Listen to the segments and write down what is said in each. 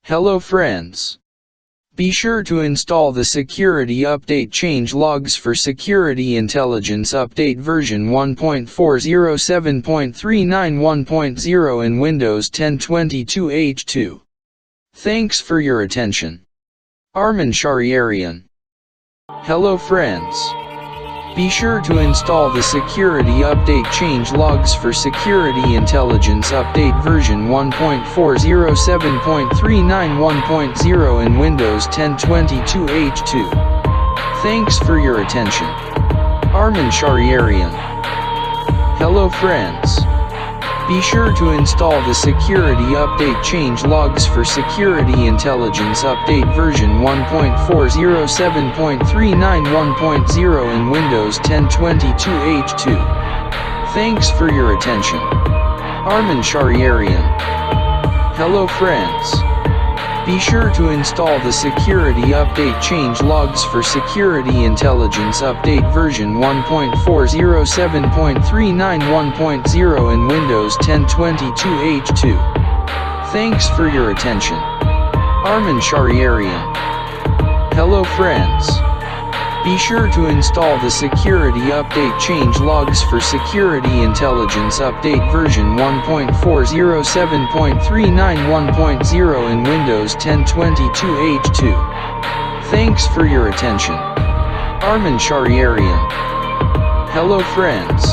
Hello friends. Be sure to install the Security Update change logs for Security Intelligence Update version 1.407.391.0 in Windows 10 22H2. Thanks for your attention. Armin Shahriarian. Hello friends. Be sure to install the Security Update change logs for Security Intelligence Update version 1.407.391.0 in Windows 10 22H2. Thanks for your attention. Armin Shahriarian. Hello friends. Be sure to install the Security Update change logs for Security Intelligence Update version 1.407.391.0 in Windows 10 22H2. Thanks for your attention. Armin Shahriarian. Hello friends. Be sure to install the Security Update change logs for Security Intelligence Update version 1.407.391.0 in Windows 10 22H2. Thanks for your attention. Armin Shahriarian. Hello friends. Be sure to install the Security Update change logs for Security Intelligence Update version 1.407.391.0 in Windows 10 22H2. Thanks for your attention. Armin Shahriarian. Hello friends.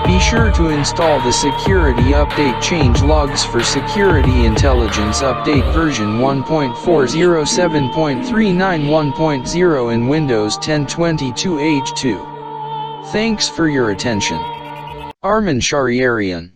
Be sure to install the Security Update change logs for Security Intelligence Update version 1.407.391.0 in Windows 10 22H2. Thanks for your attention. Armin Shahriarian.